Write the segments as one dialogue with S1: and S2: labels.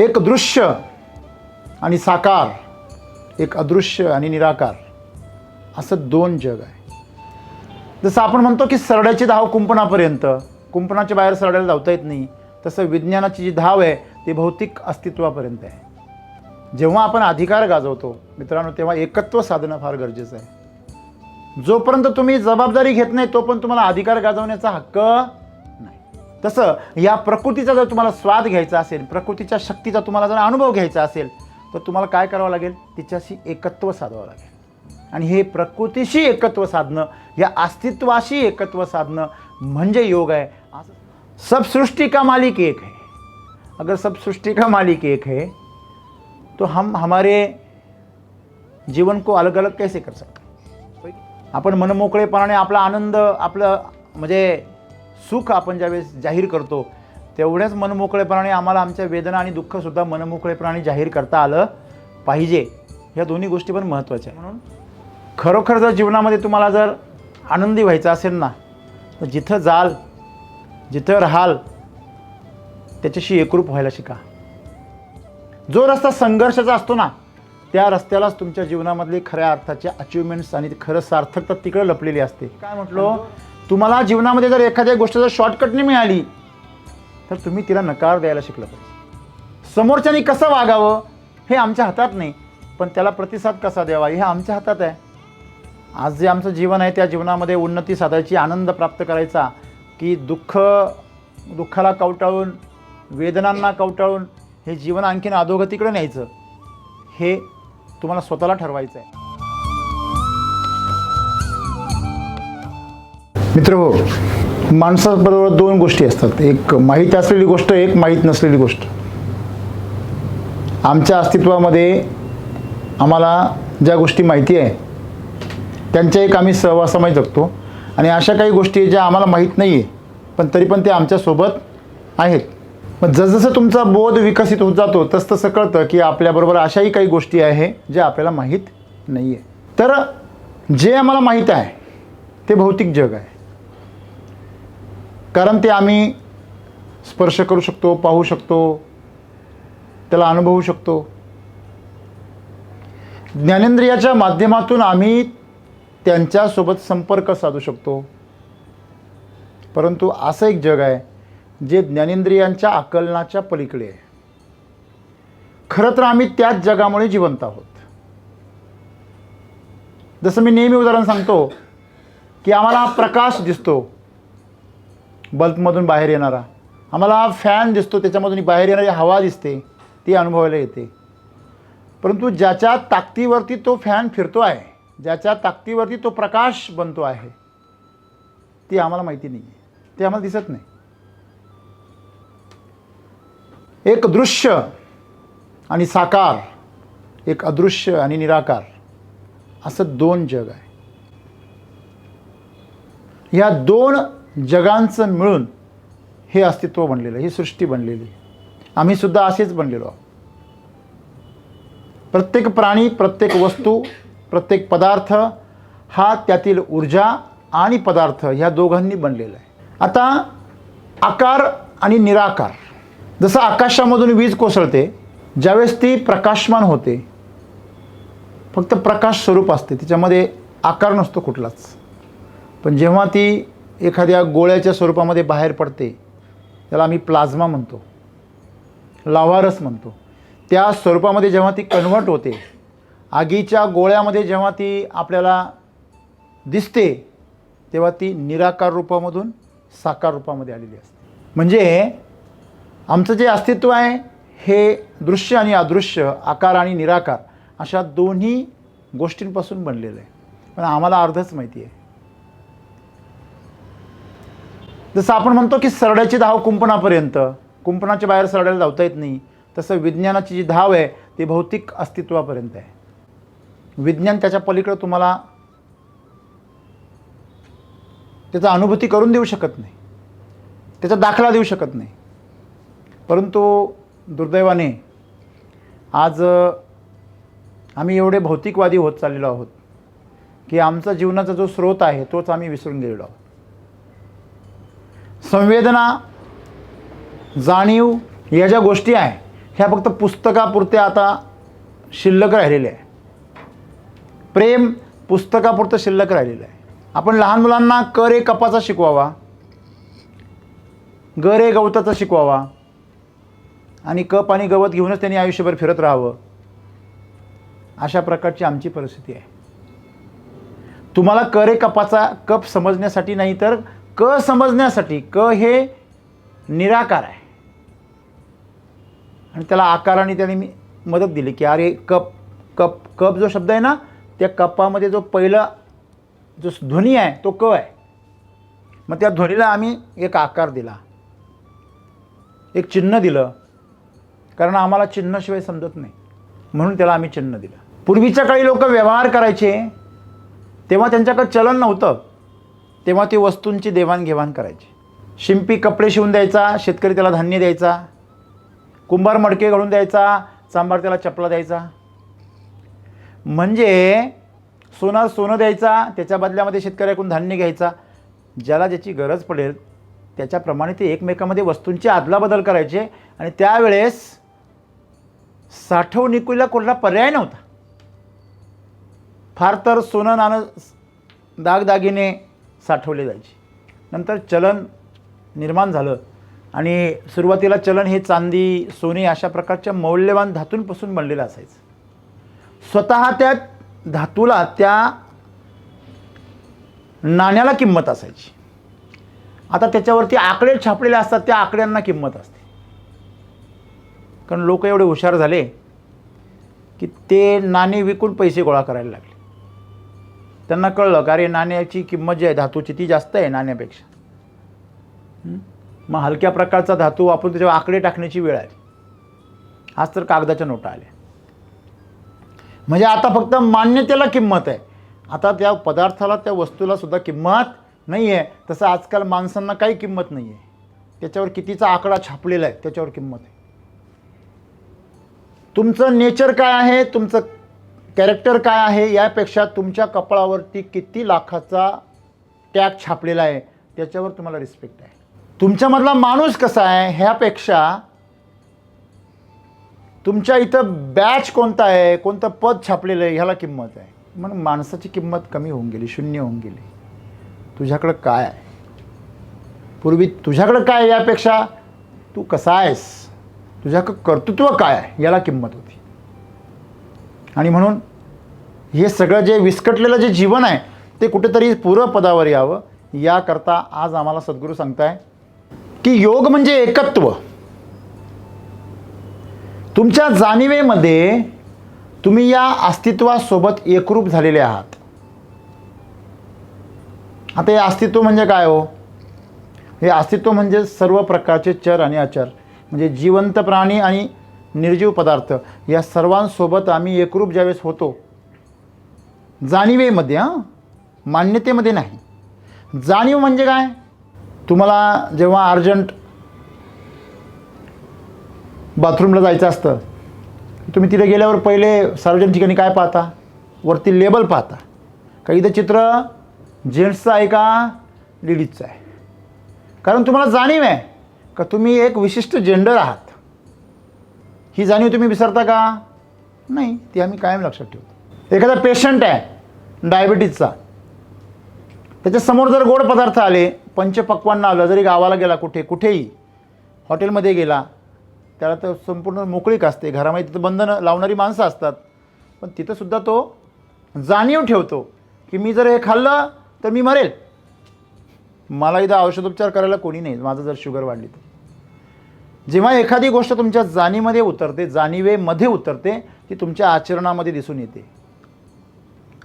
S1: एक दृश्य आणि साकार, एक अदृश्य आणि निराकार, असं दोन जग आहे. जसं आपण म्हणतो की सरड्याची धाव कुंपणापर्यंत, कुंपणाच्या बाहेर सरड्याला धावता येत नाही, तसं विज्ञानाची जी धाव आहे ती भौतिक अस्तित्वापर्यंत आहे. जेव्हा आपण अधिकार गाजवतो मित्रांनो, तेव्हा एकत्व साधणं फार गरजेचं आहे. जोपर्यंत तुम्ही जबाबदारी घेत नाही तोपर्यंत तुम्हाला अधिकार गाजवण्याचा हक्क नाही. तसं या प्रकृतीचा जर तुम्हाला स्वाद घ्यायचा असेल, प्रकृतीच्या शक्तीचा तुम्हाला जर अनुभव घ्यायचा असेल, तर तुम्हाला काय करावं लागेल? तिच्याशी एकत्व साधावं लागेल. आणि हे प्रकृतीशी एकत्व साधणं, या अस्तित्वाशी एकत्व साधणं म्हणजे योग आहे. सब सृष्टि का मालिक एक है. अगर सब सृष्टि का मालिक एक है तो हम हमारे जीवन को अलग अलग कैसे कर सकते? आपण मनमोकळेपणाने आपला आनंद, आपलं म्हणजे सुख आपण ज्यावेळेस जाहीर करतो, तेवढ्याच मनमोकळेपणाने आम्हाला आमच्या वेदना आणि दुःखसुद्धा मनमोकळेपणाने जाहीर करता आलं पाहिजे. ह्या दोन्ही गोष्टी पण महत्त्वाच्या आहे. म्हणून खरोखर जर जीवनामध्ये तुम्हाला जर आनंदी व्हायचं असेल ना, तर जिथं जाल, जिथं राहाल, त्याच्याशी एकरूप व्हायला शिका. जो रस्ता संघर्षाचा असतो ना, त्या रस्त्यालाच तुमच्या जीवनामधले खऱ्या अर्थाचे अचिव्हमेंट्स आणि खरं सार्थकता तिकडे लपलेली असते. काय म्हटलो, तुम्हाला जीवनामध्ये जर एखाद्या गोष्टीचा शॉर्टकट नाही मिळाली तर तुम्ही तिला नकार द्यायला शिकलं पाहिजे. समोरच्यानी कसं वागावं हे आमच्या हातात नाही, पण त्याला प्रतिसाद कसा द्यावा हे आमच्या हातात आहे. आज जे आमचं जीवन आहे त्या जीवनामध्ये उन्नती साधायची, आनंद प्राप्त करायचा, की दुःखाला कवटाळून, वेदनांना कवटाळून हे जीवन आणखीन अधोगतीकडे न्यायचं, हे तुम्हाला स्वतःला ठरवायचं आहे. मित्रहो, माणसाबरोबर दोन गोष्टी असतात, एक माहीत असलेली गोष्ट, एक माहीत नसलेली गोष्ट. आमच्या अस्तित्वामध्ये आम्हाला ज्या गोष्टी माहिती आहे त्यांच्या एक आम्ही सहवासामध्ये जगतो, आणि अशा काही गोष्टी ज्या आम्हाला माहीत नाही आहे पण तरी पण ते आमच्यासोबत आहेत. मग जसजसं तुमचा बोध विकसित होत जातो तसतसं कळतं की आपल्याबरोबर अशाही काही गोष्टी आहे ज्या आपल्याला माहीत नाही आहे. तर जे आम्हाला माहीत आहे ते भौतिक जग आहे, कारण ते आम्ही स्पर्श करू शकतो, पाहू शकतो, त्याला अनुभवू शकतो. ज्ञानेंद्रियाच्या माध्यमातून आम्ही त्यांच्यासोबत संपर्क साधू शकतो. परंतु असं एक जग आहे जे ज्ञानेंद्रियांच्या आकलनाच्या पलीकडे आहे. खरं तर आम्ही त्याच जगामुळे जिवंत आहोत. जसं मी नेहमी उदाहरण सांगतो की आम्हाला प्रकाश दिसतो बल्बमधून बाहेर येणारा, आम्हाला फॅन दिसतो त्याच्यामधून बाहेर येणारी हवा दिसते, ती अनुभवायला येते. परंतु ज्याच्या ताकदीवरती तो फॅन फिरतो आहे, ज्याच्या ताकदीवरती तो प्रकाश बनतो आहे, ती आम्हाला माहिती नाही आहे, ते आम्हाला दिसत नाही. एक दृश्य आणि साकार, एक अदृश्य आणि निराकार, असं दोन जग आहे. ह्या दोन जगांचं मिळून हे अस्तित्व बनलेलं आहे, ही सृष्टी बनलेली. आम्ही सुद्धा असेच बनलेलो आहोत. प्रत्येक प्राणी, प्रत्येक वस्तू, प्रत्येक पदार्थ हा त्यातील ऊर्जा आणि पदार्थ ह्या दोघांनी बनलेला आहे. आता आकार आणि निराकार, जसं आकाशामधून वीज कोसळते, ज्यावेळेस ती प्रकाशमान होते, फक्त प्रकाश स्वरूप असते, तिच्यामध्ये आकार नसतो कुठलाच. पण जेव्हा ती एखाद्या गोळ्याच्या स्वरूपामध्ये बाहेर पडते, त्याला आम्ही प्लाझ्मा म्हणतो, लाव्हारस म्हणतो, त्या स्वरूपामध्ये जेव्हा ती कन्व्हर्ट होते, आगीच्या गोळ्यामध्ये जेव्हा ती आपल्याला दिसते, तेव्हा ती निराकार रूपामधून साकार रूपामध्ये आलेली असते. म्हणजे आमचं जे अस्तित्व आहे हे दृश्य आणि अदृश्य, आकार आणि निराकार अशा दोन्ही गोष्टींपासून बनलेलं आहे. पण आम्हाला अर्धच माहिती आहे. जसं आपण म्हणतो की सरड्याची धाव कुंपणापर्यंत, कुंपणाच्या बाहेर सरड्याला धावता येत नाही, तसं विज्ञानाची जी धाव आहे ती भौतिक अस्तित्वापर्यंत आहे. विज्ञान त्याच्या पलीकडे तुम्हाला त्याचा अनुभूती करून देऊ शकत नाही, त्याचा दाखला देऊ शकत नाही. परंतु दुर्दैवाने आज आम्ही एवढे भौतिकवादी होत चाललेलो आहोत की आमचा जीवनाचा जो स्रोत आहे तोच आम्ही विसरून गेलेलो आहोत. संवेदना, जाणीव या ज्या गोष्टी आहे ह्या फक्त पुस्तकापुरत्या आता शिल्लक राहिलेल्या आहे. प्रेम पुस्तकापुरतं शिल्लक राहिलेलं आहे. आपण लहान मुलांना क रे कपाचा शिकवावा, ग रे गवताचा शिकवावा आणि कप आणि गवत घेऊनच त्यांनी आयुष्यभर फिरत राहावं, अशा प्रकारची आमची परिस्थिती आहे. तुम्हाला क रे कपाचा कप समजण्यासाठी नाही तर क समजण्यासाठी. क हे निराकार आहे आणि त्याला आकाराने त्याने मी मदत दिली की अरे कप कप कप जो शब्द आहे ना, त्या कपामध्ये जो पहिला जो ध्वनी आहे तो क आहे. मग त्या ध्वनीला आम्ही एक आकार दिला, एक चिन्ह दिलं, कारण आम्हाला चिन्हाशिवाय समजत नाही म्हणून त्याला आम्ही चिन्ह दिलं. पूर्वीच्या काळी लोक व्यवहार करायचे तेव्हा त्यांच्याकडे चलन नव्हतं, तेव्हा ते वस्तूंची देवाणघेवाण करायची. शिंपी कपडे शिवून द्यायचा, शेतकरी त्याला धान्य द्यायचा, कुंभार मडके घालून द्यायचा, चांभार त्याला चपला द्यायचा. म्हणजे सोनार सोनं द्यायचा, त्याच्या बदल्यामध्ये शेतकऱ्याकडून धान्य घ्यायचा. ज्याला ज्याची गरज पडेल त्याच्याप्रमाणे ते एकमेकांमध्ये वस्तूंची आदलाबदल करायचे. आणि त्यावेळेस साठवणुकीला कोणता पर्याय नव्हता. फार तर सोनं नाणं दागदागिने साठवले जायचे. नंतर चलन निर्माण झालं आणि सुरुवातीला चलन हे चांदी सोने अशा प्रकारच्या मौल्यवान धातूंपासून बनलेलं असायचं. स्वतः त्या धातूला, त्या नाण्याला किंमत असायची. आता त्याच्यावरती आकडे छापलेले असतात, त्या आकड्यांना किंमत असते. कारण लोक एवढे हुशार झाले की ते नाणे विकून पैसे गोळा करायला लागले. त्यांना कळलं का अरे नाण्याची किंमत जी आहे धातूची ती जास्त आहे नाण्यापेक्षा. मग हलक्या प्रकारचा धातू वापरून त्याच्यावर आकडे टाकण्याची वेळ आली. आज तर कागदाच्या नोटा आल्या. म्हणजे आता फक्त मान्यतेला किंमत आहे, आता त्या पदार्थाला, त्या वस्तूला सुद्धा किंमत नाही आहे. तसं आजकाल माणसांना काही किंमत नाही आहे. त्याच्यावर कितीचा आकडा छापलेला आहे त्याच्यावर किंमत आहे. तुमचं नेचर काय आहे, तुमचं कॅरेक्टर काय आहे, यापेक्षा तुमच्या कपाळावरती किती लाखाचा टॅग छापलेला आहे त्याच्यावर तुम्हाला रिस्पेक्ट आहे. तुमच्यामधला माणूस कसा आहे ह्यापेक्षा तुमच्या इथं बॅच कोणता आहे, कोणतं पद छापलेलं आहे ह्याला किंमत आहे. मग माणसाची किंमत कमी होऊन गेली, शून्य होऊन गेली. तुझ्याकडं काय आहे, पूर्वी तुझ्याकडं काय यापेक्षा तू कसा आहेस, तुझ्याकडं कर्तृत्व काय आहे याला किंमत होती. आणि म्हणून हे सगळं जे विस्कटलेलं जे जीवन आहे ते कुठेतरी पूर्वपदावर यावं याकरता आज आम्हाला सद्गुरू सांगताय की योग म्हणजे एकत्व. तुमच्या जाणीवेमध्ये तुम्ही या अस्तित्वासोबत एकरूप झालेले आहात. आता हे अस्तित्व म्हणजे काय हो? हे अस्तित्व म्हणजे सर्व प्रकारचे चर आणि अचर, म्हणजे जिवंत प्राणी आणि निर्जीव पदार्थ या सर्वांसोबत आम्ही एकरूप ज्यावेळेस होतो जाणीवेमध्ये, मान्यतेमध्ये नाही. जाणीव म्हणजे काय? तुम्हाला जेव्हा अर्जंट बाथरूमला जायचं असतं, तुम्ही तिथे गेल्यावर पहिले सार्वजनिक ठिकाणी काय पाहता? वरती लेबल पाहता का इथं चित्र जेंट्सचं आहे का लेडीजचं आहे. कारण तुम्हाला जाणीव आहे का तुम्ही एक विशिष्ट जेंडर आहात. ही जाणीव तुम्ही विसरता का? नाही, ती आम्ही कायम लक्षात ठेवतो. एखादा पेशंट आहे डायबिटीजचा, त्याच्यासमोर जर गोड पदार्थ आले, पंचपक्वान्न आलं, जरी गावाला गेला, कुठेही हॉटेलमध्ये गेला, त्याला तर संपूर्ण मोकळीक असते. घरामध्ये तिथं बंधनं लावणारी माणसं असतात, पण तिथंसुद्धा तो जाणीव ठेवतो की मी जर हे खाल्लं तर मी मरेल, मला इथं औषधोपचार करायला कोणी नाही, माझं जर शुगर वाढली तर. जेव्हा एखादी गोष्ट तुमच्या जाणीमध्ये उतरते, जाणीवेमध्ये उतरते, ती तुमच्या आचरणामध्ये दिसून येते.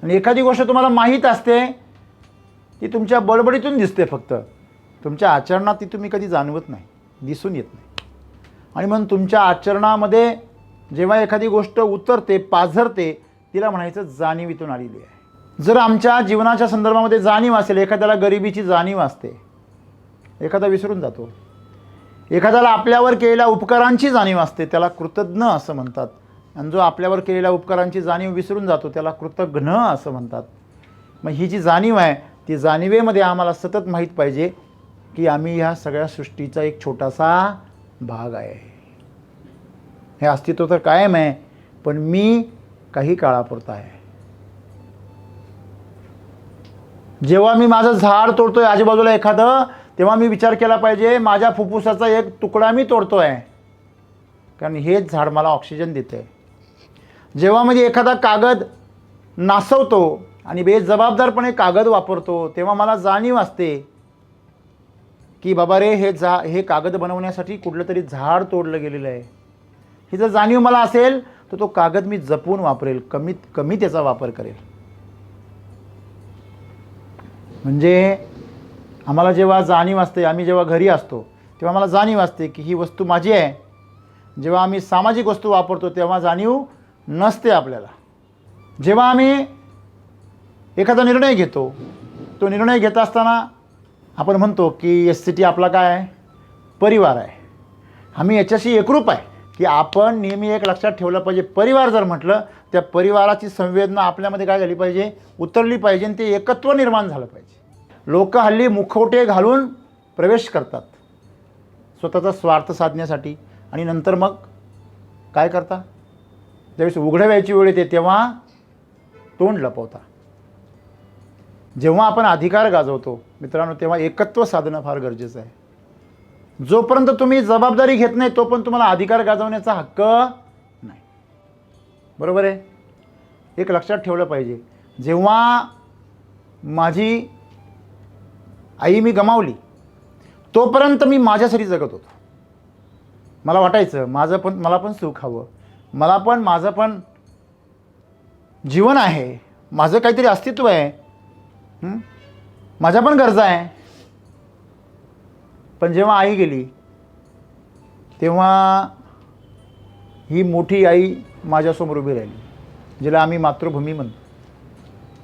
S1: आणि एखादी गोष्ट तुम्हाला माहीत असते ती तुमच्या बडबडीतून दिसते, फक्त तुमच्या आचरणात ती तुम्ही कधी जाणवत नाही, दिसून येत नाही. आणि म्हणून तुमच्या आचरणामध्ये जेव्हा एखादी गोष्ट उतरते, पाझरते, तिला म्हणायचं जाणीवीतून आलेली आहे. जर आमच्या जीवनाच्या संदर्भामध्ये जाणीव असेल, एखाद्याला गरिबीची जाणीव असते, एखादा विसरून जातो. एखाद्याला आपल्यावर केलेल्या उपकारांची जाणीव असते, त्याला कृतज्ञ असं म्हणतात. आणि जो आपल्यावर केलेल्या उपकारांची जाणीव विसरून जातो त्याला कृतघ्न असं म्हणतात. मग ही जी जाणीव आहे ती जाणीवेमध्ये आम्हाला सतत माहीत पाहिजे की आम्ही ह्या सगळ्या सृष्टीचा एक छोटासा भाग आहे. हे अस्तित्व तर कायम आहे, पण मी काही काळापुरता आहे. जेव्हा मी माझं झाड तोडतोय आजूबाजूला एखादं, तेव्हा मी विचार केला पाहिजे माझ्या फुफ्फुसाचा एक तुकडा मी तोडतोय, कारण हेच झाड मला ऑक्सिजन देतं आहे. जेव्हा म्हणजे एखादा कागद नासवतो आणि बेजबाबदारपणे कागद वापरतो, तेव्हा मला जाणीव असते की बाबा रे, हे कागद बनवण्यासाठी कुठलं तरी झाड तोडलं गेलेलं आहे. ही जर जाणीव मला असेल तर तो कागद मी जपून वापरेल, कमीत कमी त्याचा वापर करेल. म्हणजे आम्हाला जेव्हा जाणीव असते, आम्ही जेव्हा घरी असतो तेव्हा मला जाणीव असते की ही वस्तू माझी आहे. जेव्हा आम्ही सामाजिक वस्तू वापरतो तेव्हा जाणीव नसते आपल्याला. जेव्हा आम्ही एखादा निर्णय घेतो, तो निर्णय घेत असताना आपण म्हणतो की SCT आपला काय आहे, परिवार आहे. आम्ही याच्याशी एकरूप आहे की आपण नेहमी एक लक्षात ठेवलं पाहिजे, परिवार जर म्हटलं त्या परिवाराची संवेदना आपल्यामध्ये काय झाली पाहिजे, उतरली पाहिजे, आणि ते एकत्व निर्माण झालं पाहिजे. लोक हल्ली मुखवटे घालून प्रवेश करतात स्वतःचा स्वार्थ साधण्यासाठी, आणि नंतर मग काय करता, ज्यावेळेस उघडं व्हायची वेळ येते तेव्हा तोंड लपवता. जेव्हा आपण अधिकार गाजवतो मित्रांनो, तेव्हा एकत्व साधणं फार गरजेचं आहे. जोपर्यंत तुम्ही जबाबदारी घेत नाही तोपर्यंत तुम्हाला अधिकार गाजवण्याचा हक्क नाही. बरोबर आहे. एक लक्षात ठेवलं पाहिजे, जेव्हा माझी आई मी गमावली तोपर्यंत मी माझ्यासाठी जगत होतो. मला वाटायचं मला पण सुख हवं, माझं पण जीवन आहे, माझं काहीतरी अस्तित्व आहे, माझ्या पण गरजा आहे. पण जेव्हा आई गेली तेव्हा ही मोठी आई माझ्यासमोर उभी राहिली, जिला आम्ही मातृभूमी म्हणतो.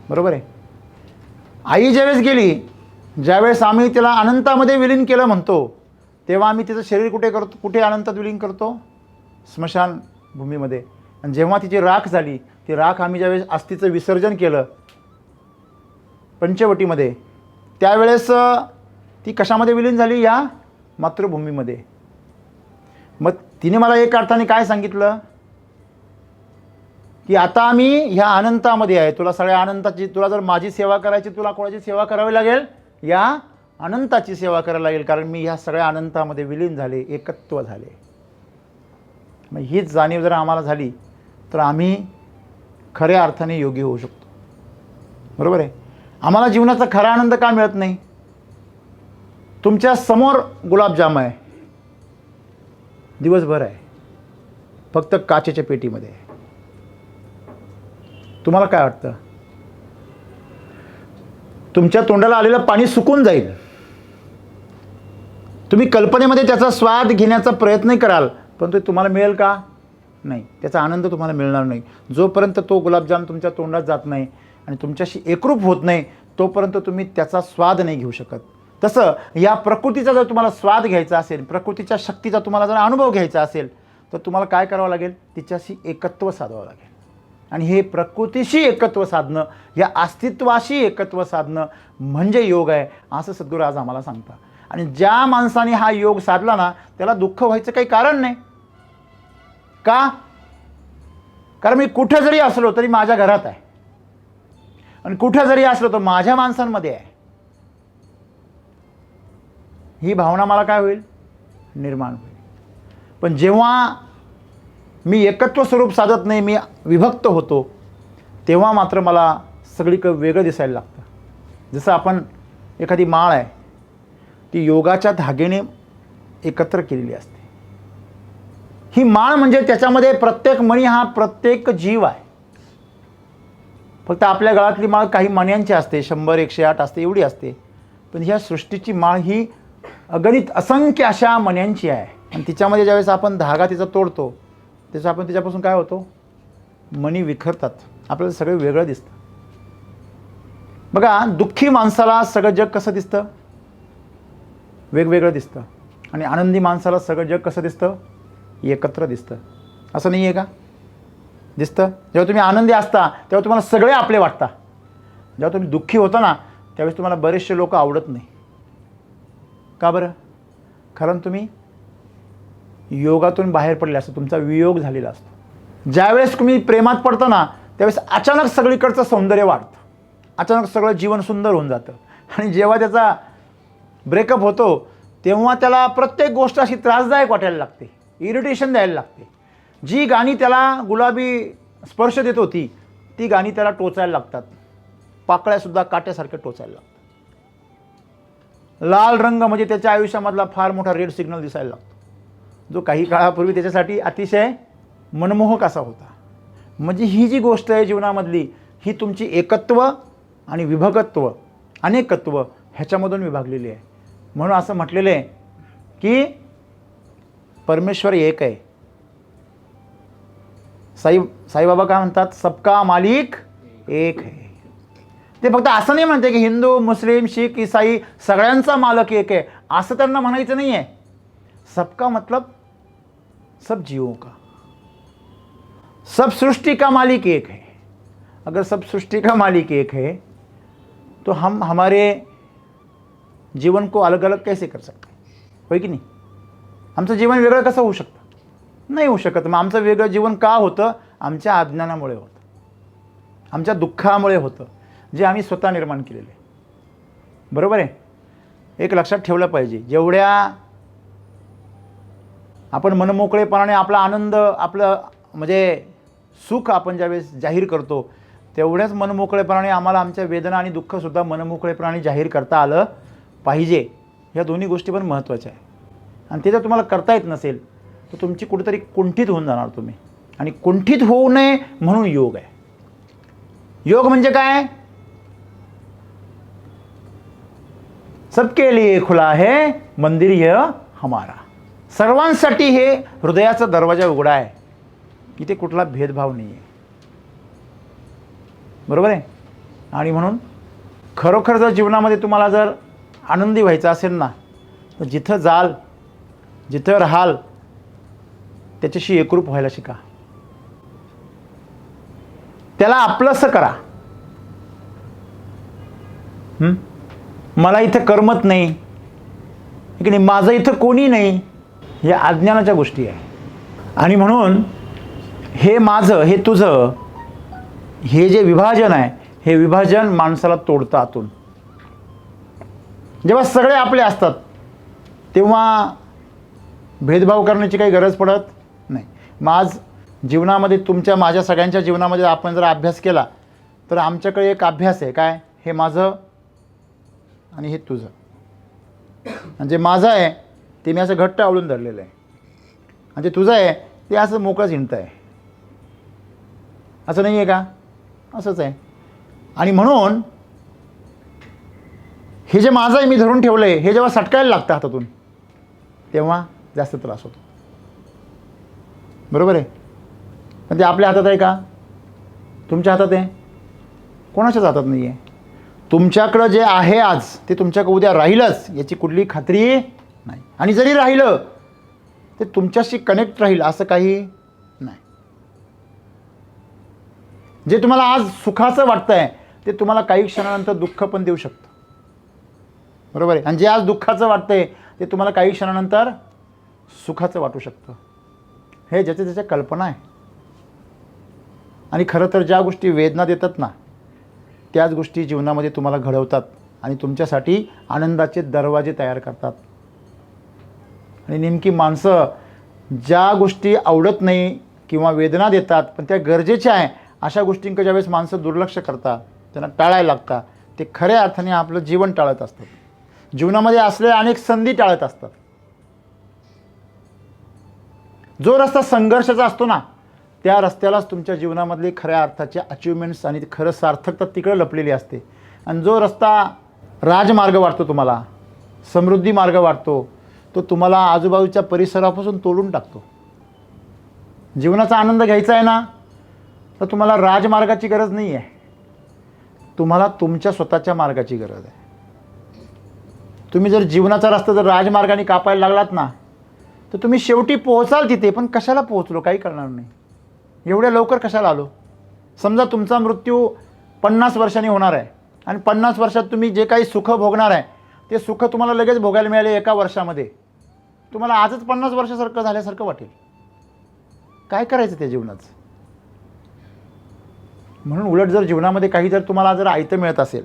S1: बरोबर आहे. आई ज्यावेळेस गेली, ज्यावेळेस आम्ही तिला अनंतामध्ये विलीन केलं म्हणतो, तेव्हा आम्ही तिचं शरीर कुठे अनंतात विलीन करतो, स्मशानभूमीमध्ये. आणि जेव्हा तिची राख झाली, ती राख आम्ही ज्यावेळेस अस्थिचं विसर्जन केलं पंचवटीमध्ये, त्यावेळेस ती कशामध्ये विलीन झाली, या मातृभूमीमध्ये. मग तिने मला एक अर्थाने काय सांगितलं की आता आम्ही ह्या अनंतामध्ये आहे, तुला सगळ्या अनंताची, तुला जर माझी सेवा करायची, तुला कोणाची सेवा करावी लागेल, या अनंताची सेवा करायला लागेल, कारण मी ह्या सगळ्या अनंतामध्ये विलीन झाले, एकत्व झाले. मग हीच जाणीव जर आम्हाला झाली तर आम्ही खऱ्या अर्थाने योगी होऊ शकतो. बरोबर आहे. आम्हाला जीवनाचा खरा आनंद का मिळत नाही? तुमच्या समोर गुलाबजाम आहे, दिवसभर आहे, फक्त काचेच्या पेटीमध्ये आहे. तुम्हाला काय वाटतं? तुमच्या तोंडाला आलेलं पाणी सुकून जाईल. तुम्ही कल्पनेमध्ये त्याचा स्वाद घेण्याचा प्रयत्न कराल, पण तो तुम्हाला मिळेल का? नाही. त्याचा आनंद तुम्हाला मिळणार नाही. जोपर्यंत तो गुलाबजाम तुमच्या तोंडात जात नाही आणि तुमच्याशी एकरूप होत नाही, तोपर्यंत तुम्ही त्याचा स्वाद नाही घेऊ शकत. तसं या प्रकृतीचा जर तुम्हाला स्वाद घ्यायचा असेल, प्रकृतीच्या शक्तीचा तुम्हाला जर अनुभव घ्यायचा असेल, तर तुम्हाला काय करावं लागेल? तिच्याशी एकत्व साधावं लागेल. आणि हे प्रकृतीशी एकत्व साधणं, या अस्तित्वाशी एकत्व साधणं म्हणजे योग आहे, असं सद्गुरू आज आम्हाला सांगतात. आणि ज्या माणसाने हा योग साधला ना, त्याला दुःख व्हायचं काही कारण नाही. का? कारण मी कुठे जरी असलो तरी माझ्या घरात आहे, आणि कुठे जरी असलो तर माझ्या माणसांमध्ये आहे. ही भावना मला काय होईल? निर्माण होईल. पण जेव्हा मी एकत्व स्वरूप साधत नाही, मी विभक्त होतो, तेव्हा मात्र मला सगळीकडे वेगळं दिसायला लागतं. जसं आपण एखादी माळ आहे, ती योगाच्या धागेने एकत्र केलेली असते. ही माळ म्हणजे त्याच्यामध्ये प्रत्येक मणी हा प्रत्येक जीव आहे. फक्त आपल्या गळातली माळ काही मण्यांची असते, 100, 108 असते, एवढी असते. पण ह्या सृष्टीची माळ ही अगणित असंख्य अशा मण्यांची आहे. आणि तिच्यामध्ये ज्यावेळेस आपण धागा तिचा तोडतो, आपण त्याच्यापासून काय होतो? मणी विखरतात, आपल्याला सगळं वेगळं दिसतं. बघा, दुःखी माणसाला सगळं जग कसं दिसतं? वेगवेगळं दिसतं. आणि आनंदी माणसाला सगळं जग कसं दिसतं? एकत्र दिसतं. असं नाही आहे का? दिसतं. जेव्हा तुम्ही आनंदी असता तेव्हा तुम्हाला सगळे आपले वाटतात. जेव्हा तुम्ही दुःखी होता ना, त्यावेळेस तुम्हाला बरेचसे लोक आवडत नाही. का बरं? कारण तुम्ही योगातून बाहेर पडले असतो, तुमचा वियोग झालेला असतो. ज्यावेळेस तुम्ही प्रेमात पडता ना, त्यावेळेस अचानक सगळीकडचं सौंदर्य वाढतं, अचानक सगळं जीवन सुंदर होऊन जातं. आणि जेव्हा त्याचा ब्रेकअप होतो तेव्हा त्याला प्रत्येक गोष्ट अशी त्रासदायक वाटायला लागते, इरिटेशन द्यायला लागते. जी गाणी त्याला गुलाबी स्पर्श देत होती ती गाणी त्याला टोचायला लागतात, पाकळ्यासुद्धा काट्यासारख्या टोचायला लागतात. लाल रंग म्हणजे त्याच्या आयुष्यामधला फार मोठा रेड सिग्नल दिसायला लागतो, जो काही काळापूर्वी त्याच्यासाठी अतिशय मनमोहक असा होता. म्हणजे ही जी गोष्ट आहे जीवनामधली, ही तुमची एकत्व आणि विभगत्व, अनेकत्व ह्याच्यामधून विभागलेली आहे. म्हणून असं म्हटलेलं आहे की परमेश्वर एक आहे. साईबाबा काय म्हणतात, सबका मालिक एक है. ते फक्त असं नाही म्हणते की हिंदू, मुस्लिम, शीख, ईसाई सगळ्यांचा मालक एक आहे, असं त्यांना म्हणायचं नाही आहे. सबका मतलब सब जीवों का, सब सृष्टि का मालिक एक है. अगर सब सृष्टि का मालिक एक है तो हम हमारे जीवन को अलग अलग कैसे कर सकते, होय की नाही? आमचं जीवन वेगळं कसं होऊ शकतं? नाही होऊ शकत. मग आमचं वेगळं जीवन का होतं? आमच्या अज्ञानामुळे होतं, आमच्या दुःखामुळे होतं, जे आम्ही स्वतः निर्माण केलेलं आहे. बरोबर आहे? एक लक्षात ठेवलं पाहिजे, जेवढ्या आपण मनमोकळेपणाने आपला आनंद, आपलं म्हणजे सुख आपण ज्यावेळेस जाहीर करतो, तेवढ्याच मनमोकळेपणाने आम्हाला आमच्या वेदना आणि दुःखसुद्धा मनमोकळेपणाने जाहीर करता आलं पाहिजे. ह्या दोन्ही गोष्टी पण महत्त्वाच्या आहे. आणि ते जर तुम्हाला करता येत नसेल तर तुमची कुठेतरी कुंठित होऊन जाणार तुम्ही. आणि कुंठित होऊ नये म्हणून योग आहे. योग म्हणजे काय? सबके लिए खुला है मंदिर यह हमारा. सर्वांसाठी हे हृदयाचा दरवाजा उघडा आहे, इथे कुठला भेदभाव नाही आहे. बरोबर आहे? आणि म्हणून खरोखर जर जीवनामध्ये तुम्हाला जर आनंदी व्हायचं असेल ना, तर जिथं जाल, जिथं राहाल, त्याच्याशी एकरूप व्हायला शिका. त्याला आपलंसं करा. मला इथं करमत नाही की नाही, माझं इथं कोणी नाही, या अज्ञानाच्या गोष्टी आहे. आणि म्हणून हे माझं, हे तुझं, हे जे विभाजन आहे, हे विभाजन माणसाला तोडतं आतून. जेव्हा सगळे आपले असतात तेव्हा भेदभाव करण्याची काही गरज पडत नाही. मग आज जीवनामध्ये तुमच्या, माझ्या सगळ्यांच्या जीवनामध्ये आपण जर अभ्यास केला तर आमच्याकडे एक अभ्यास आहे, काय? हे माझं आणि हे तुझं. आणि जे माझं आहे ते मी असं घट्ट आवळून धरलेलं आहे, आणि जे तुझं आहे ते असं मोकळं झिंटतं आहे. असं नाही आहे का? असंच आहे. आणि म्हणून हे जे माझं आहे, मी धरून ठेवलं आहे, हे जेव्हा सटकायला लागतं हातातून तेव्हा जास्त त्रास होतो. बरोबर आहे? पण ते आपल्या हातात आहे का? तुमच्या हातात आहे? कोणाच्याच हातात नाही आहे. तुमच्याकडं जे आहे आज ते तुमच्याकडे उद्या राहीलच याची कुठली खात्री नाही. आणि जरी राहिलं ते तुमच्याशी कनेक्ट राहील असं काही नाही. जे तुम्हाला आज सुखाचं वाटतंय ते तुम्हाला काही क्षणानंतर दुःख पण देऊ शकतं. बरोबर आहे? आणि जे आज दुःखाचं वाटतंय ते तुम्हाला काही क्षणानंतर सुखाचं वाटू शकतं. हे ज्याच्या त्याच्या कल्पना आहे. आणि खरं तर ज्या गोष्टी वेदना देतात ना, त्याच गोष्टी जीवनामध्ये तुम्हाला घडवतात आणि तुमच्यासाठी आनंदाचे दरवाजे तयार करतात. आणि नेमकी माणसं ज्या गोष्टी आवडत नाही किंवा वेदना देतात पण त्या गरजेच्या आहे अशा गोष्टींकडे ज्यावेळेस माणसं दुर्लक्ष करतात, त्यांना टाळायला लागतात, ते खऱ्या अर्थाने आपलं जीवन टाळत असतात. जीवनामध्ये असलेल्या अनेक संधी टाळत असतात. जो रस्ता संघर्षाचा असतो ना, त्या रस्त्यालाच तुमच्या जीवनामधले खऱ्या अर्थाचे अचिव्हमेंट्स आणि खरं सार्थकता तिकडे लपलेली असते. आणि जो रस्ता राजमार्ग वाटतो तुम्हाला, समृद्धी मार्ग वाटतो, तो तुम्हाला आजूबाजूच्या परिसरापासून तोडून टाकतो. जीवनाचा आनंद घ्यायचा आहे ना, तर तुम्हाला राजमार्गाची गरज नाही आहे, तुम्हाला तुमच्या स्वतःच्या मार्गाची गरज आहे. तुम्ही जर जीवनाचा रस्ता जर राजमार्गाने कापायला लागलात ना, तर तुम्ही शेवटी पोहोचाल तिथे, पण कशाला पोहोचलो काही कळणार नाही. एवढ्या लवकर कशाला आलो? समजा तुमचा मृत्यू 50 वर्षांनी होणार आहे आणि 50 वर्षात तुम्ही जे काही सुख भोगणार आहे ते सुख तुम्हाला लगेच भोगायला मिळाले 1 वर्षामध्ये, तुम्हाला आजच 50 वर्षासारखं झाल्यासारखं वाटेल. काय करायचं त्या जीवनाचं? म्हणून उलट जर जीवनामध्ये काही जर तुम्हाला जर आयतं मिळत असेल,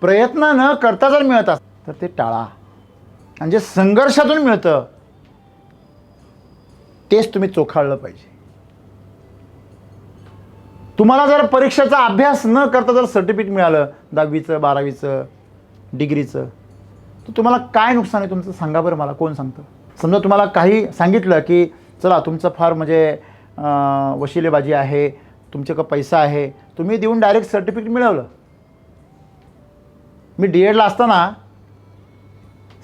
S1: प्रयत्न न करता जर मिळत असेल तर ते टाळा. आणि जे संघर्षातून मिळतं तेच तुम्ही चोखाळलं पाहिजे. तुम्हाला जर परीक्षेचा अभ्यास न करता जर सर्टिफिकेट मिळालं 10वीचं 12वीचं डिग्रीचं, तर तुम्हाला काय नुकसान आहे तुमचं सांगा बरं मला, कोण सांगतं? समजा तुम्हाला काही सांगितलं की चला तुमचं फार म्हणजे वशिलेबाजी आहे, तुमच्याकडं पैसा आहे, तुम्ही देऊन डायरेक्ट सर्टिफिकेट मिळवलं. मी DEDला असताना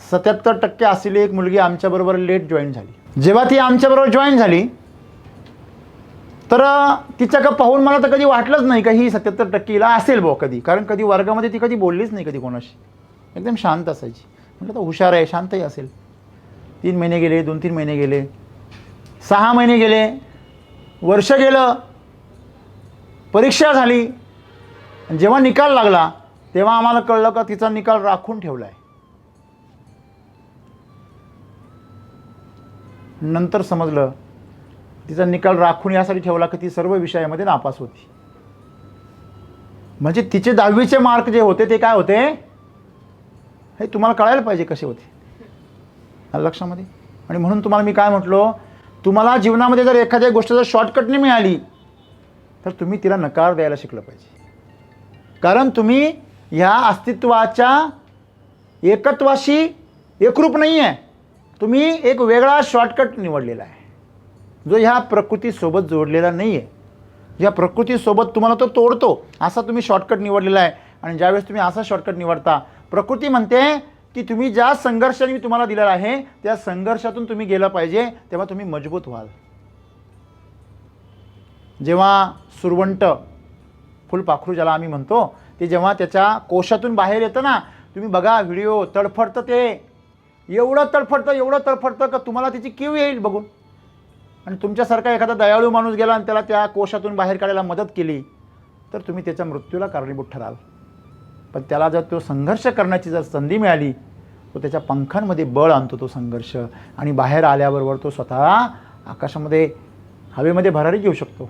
S1: 77% असलेली एक मुलगी आमच्याबरोबर लेट जॉईन झाली. जेव्हा ती आमच्याबरोबर जॉईन झाली तर तिच्याकडं पाहून मला तर कधी वाटलंच नाही का ही 77%ला असेल भाऊ कधी, कारण कधी वर्गामध्ये ती कधी बोललीच नाही कधी कोणाशी, एकदम शांत असायची. म्हटलं तर हुशार आहे, शांतही असेल. 3 महिने गेले, 2-3 महिने गेले, 6 महिने गेले, वर्ष गेलं, परीक्षा झाली. जेव्हा निकाल लागला तेव्हा आम्हाला कळलं का तिचा निकाल राखून ठेवला आहे. नंतर समजलं तिचा निकाल राखून यासाठी ठेवला की ती सर्व विषयामध्ये नापास होती. म्हणजे तिचे 10वीचे मार्क जे होते ते काय होते हे तुम्हाला कळायला पाहिजे कसे होते लक्षामध्ये. आणि म्हणून तुम्हाला मी काय म्हटलो, तुम्हाला जीवनामध्ये जर एखाद्या गोष्ट जर शॉर्टकटने मिळाली तर तुम्ही तिला नकार द्यायला शिकलं पाहिजे. कारण तुम्ही ह्या अस्तित्वाच्या एकत्वाशी एकरूप नाही आहे. तुम्ही एक वेगळा शॉर्टकट निवडलेला आहे जो ह्या प्रकृतीसोबत जोडलेला नाही आहे. ज्या प्रकृतीसोबत तुम्हाला तो तोडतो असा तुम्ही शॉर्टकट निवडलेला आहे. आणि ज्यावेळेस तुम्ही असा शॉर्टकट निवडता, प्रकृती म्हणते की तुम्ही ज्या संघर्षाने मी तुम्हाला दिलेला आहे त्या संघर्षातून तुम्ही गेलं पाहिजे, तेव्हा तुम्ही मजबूत व्हाल. जेव्हा सुरवंट फुलपाखरू ज्याला आम्ही म्हणतो ते जेव्हा त्याच्या कोशातून बाहेर येतं ना, तुम्ही बघा व्हिडिओ, तडफडतं ते, एवढं तडफडतं का तुम्हाला त्याची कीव येईल बघून. आणि तुमच्यासारखा एखादा दयाळू माणूस गेला आणि त्याला त्या कोशातून बाहेर काढायला मदत केली तर तुम्ही त्याच्या मृत्यूला कारणीभूत ठराल. पण त्याला जर तो संघर्ष करण्याची जर संधी मिळाली तो त्याच्या पंखांमध्ये बळ आणतो तो संघर्ष, आणि बाहेर आल्याबरोबर तो स्वतः आकाशामध्ये हवेमध्ये भरारी घेऊ शकतो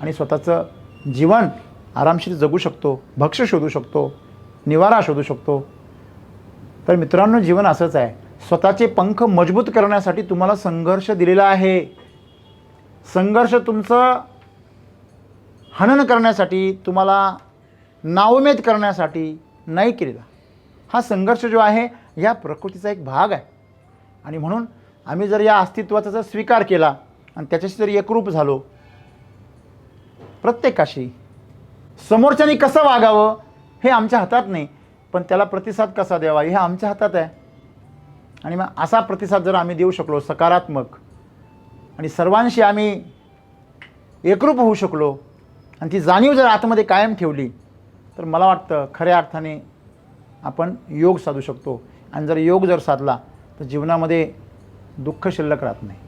S1: आणि स्वतःचं जीवन आरामशीर जगू शकतो, भक्ष्य शोधू शकतो, निवारा शोधू शकतो. तर मित्रांनो, जीवन असंच आहे. स्वतःचे पंख मजबूत करण्यासाठी तुम्हाला संघर्ष दिलेला आहे. संघर्ष तुमचं हनन करण्यासाठी, तुम्हाला नाउमेद करण्यासाठी नाही केलेला. हा संघर्ष जो आहे या प्रकृतीचा एक भाग आहे. आणि म्हणून आम्ही जर या अस्तित्वाचा जर स्वीकार केला आणि त्याच्याशी जर एकरूप झालो, प्रत्येकाशी समोरच्याने कसं वागावं हे आमच्या हातात नाही, पण त्याला प्रतिसाद कसा द्यावा हे आमच्या हातात आहे. आणि मग असा प्रतिसाद जर आम्ही देऊ शकलो सकारात्मक, आणि सर्वांशी आम्ही एकरूप होऊ शकलो आणि ती जाणीव जर आतमध्ये कायम ठेवली तर मला वाटतं खऱ्या अर्थाने आपण योग साधू शकतो. आणि जर योग जर साधला तर जीवनामध्ये दुःख शिल्लक राहत नाही,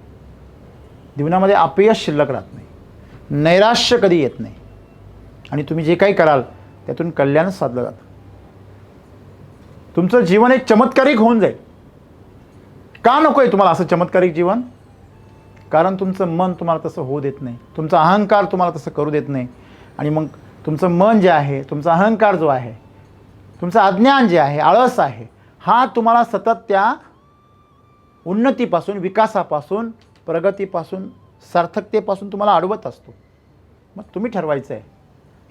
S1: जीवनामध्ये अपयश शिल्लक राहत नाही, नैराश्य कधी येत नाही, आणि तुम्ही जे काही कराल त्यातून कल्याणच साधलं जातं. तुमचं जीवन एक चमत्कारिक होऊन जाईल. का नको आहे तुम्हाला असं चमत्कारिक जीवन? कारण तुमचं मन तुम्हाला तसं होऊ देत नाही, तुमचा अहंकार तुम्हाला तसं करू देत नाही. आणि मग तुमचं मन जे आहे, तुमचा अहंकार जो आहे, तुमचं अज्ञान जे आहे, आळस आहे, हा तुम्हाला सतत त्या उन्नतीपासून, विकासापासून, प्रगतीपासून, सार्थकतेपासून तुम्हाला अडवत असतो. मग तुम्ही ठरवायचं आहे,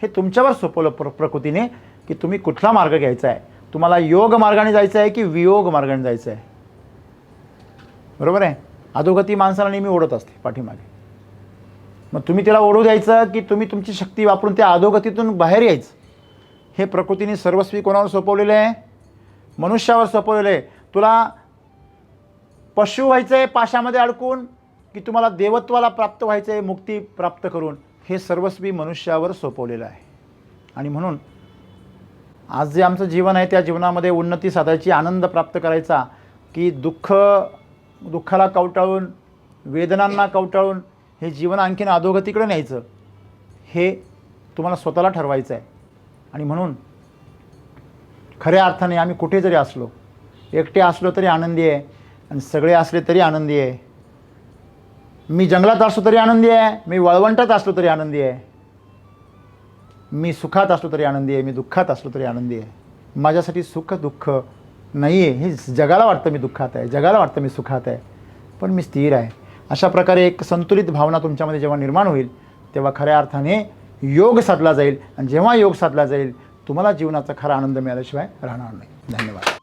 S1: हे तुमच्यावर सोपवलं प्रकृतीने की तुम्ही कुठला मार्ग घ्यायचा आहे. तुम्हाला योग मार्गाने जायचं आहे की वियोग मार्गाने जायचं आहे. बरोबर आहे. अधोगती माणसाला नेहमी ओढत असते पाठीमागे. मग तुम्ही त्याला ओढू द्यायचं की तुम्ही तुमची शक्ती वापरून त्या अधोगतीतून बाहेर यायचं. हे प्रकृतीने सर्वस्वी कोणावर सोपवलेलं आहे? मनुष्यावर सोपवलेलं आहे. तुला पशु व्हायचं आहे पाशामध्ये अडकून की तुम्हाला देवत्वाला प्राप्त व्हायचं आहे मुक्ती प्राप्त करून, हे सर्वस्वी मनुष्यावर सोपवलेलं आहे. आणि म्हणून आज जे आमचं जीवन आहे त्या जीवनामध्ये उन्नती साधायची, आनंद प्राप्त करायचा, की दुःखाला कवटाळून, वेदनांना कवटाळून हे जीवन आणखीन अधोगतीकडे न्यायचं, हे तुम्हाला स्वतःला ठरवायचं आहे. आणि म्हणून खऱ्या अर्थाने आम्ही कुठे जरी असलो, एकटे असलो तरी आनंदी आहे, आणि सगळे असले तरी आनंदी आहे. मी जंगलात असलो तरी आनंदी आहे, मी वाळवंटात असलो तरी आनंदी आहे, मी सुखात असलो तरी आनंदी आहे, मी दुःखात असलो तरी आनंदी आहे. माझ्यासाठी सुख दुःख नाही आहे. हे जगाला वाटतं मी दुःखात आहे, जगाला वाटतं मी सुखात आहे, पण मी स्थिर आहे. अशा प्रकारे एक संतुलित भावना तुमच्यामध्ये जेव्हा निर्माण होईल तेव्हा खऱ्या अर्थाने योग साधला जाईल. आणि जेव्हा योग साधला जाईल तुम्हाला जीवनाचा खरा आनंद मिळाल्याशिवाय राहणार नाही. धन्यवाद.